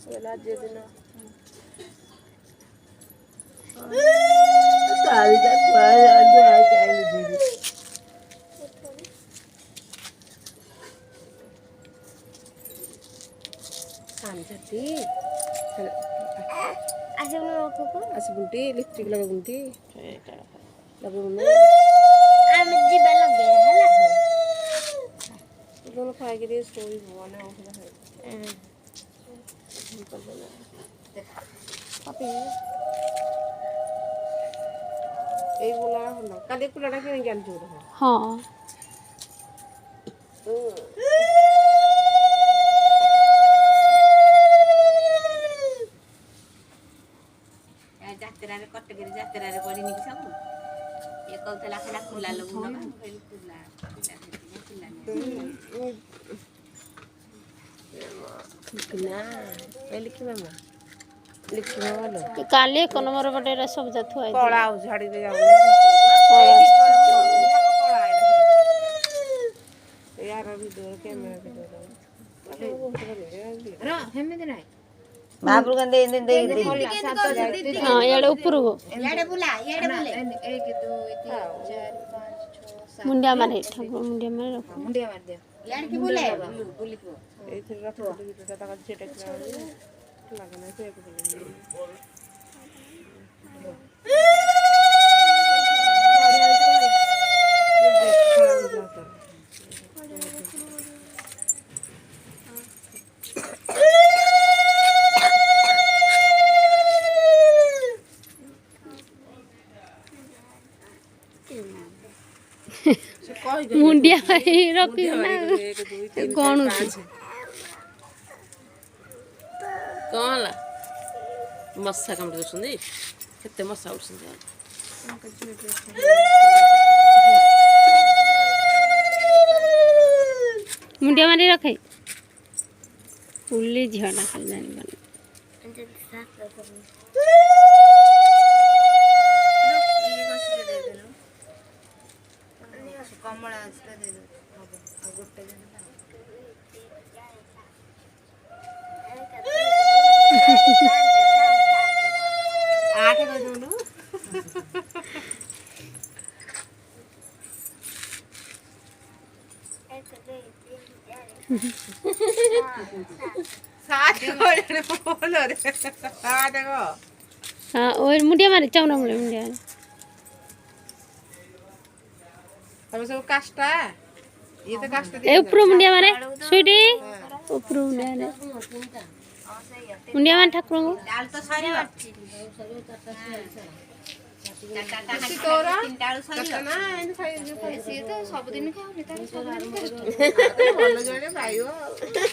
बोला जे दिन सारी का स्वाद आ क्या दीदी काम करती आसे उन को आस बुंटी लिपस्टिक लगा बुंटी लगा बुने आम जीबा लगे हला दोनों खाए के लिए सोई हुआ ना होगा है पापी এই গুলা হলো কালি কুলাটা কিনে জ্ঞান জোর হয় हाँ ଯାତ୍ରାରେ କଟକରେ ଯାତ୍ରାରେ ପଡ଼ିନି କି ସବୁ ଇଏ କହୁଥିଲା ଖାଲି କୁଲା ଲୋକ ନବା ମୁଁ କହିଲି କୁଲା किना ए लिखी मामा लिखी वालो काली एक नंबर बटे सब जा थुआ कला आउ झाड़ी दे जाओ यार अभी दूर कैमरा पे दो ହେମିତି ନାହିଁ महाप्रभु का दे दे दे हाँ याडे ऊपर को ଇଆଡ଼େ ବୁଲା ଇଆଡ଼େ ବୁଲେ 1 2 3 4 5 6 7 मुंडिया मारे ठाकुर मुंडिया मारे रखो ମୁଣ୍ଡିଆ ମାରି ଦିଅ ଇଆଡ଼େ କି ବୁଲେ ବୁଲିଥିବ ଏଇଥିରେ ରଥ ଭିତରଟା ତାଙ୍କ ସେଟା ଲାଗନା ସେ मुंडिया मारे रखी ना कौन कौन ला मस्सा काम करछुंदी केते मस्सा उछुंदी मुंडिया मारे रखे पुल्ली झड़ा खाली जानी बन କମଳା ଆସିଲା ଦେଇଦେବୁ ହବ ଆଉ ଗୋଟେ ଦିନ ଆଠ କହିଦେଉନୁ हाँ और मुंडिया मारे चावना मुंडिया मुंडिया अब सब काष्टा ये तो काष्टा ए ऊपर मुंडिया मारे स्वीटी ऊपर मुंडिया मारे मुंडिया मारे ठाकुर को ଡାଲ ତ ସରିବ ତିନିଟା ବେଳୁ ସରିବ ना इन खाई ସିଏ ତ ସବୁଦିନ ଖାଉନି ତାର ସବୁଦିନ ଭଲ ଜଣେ ପାଇବ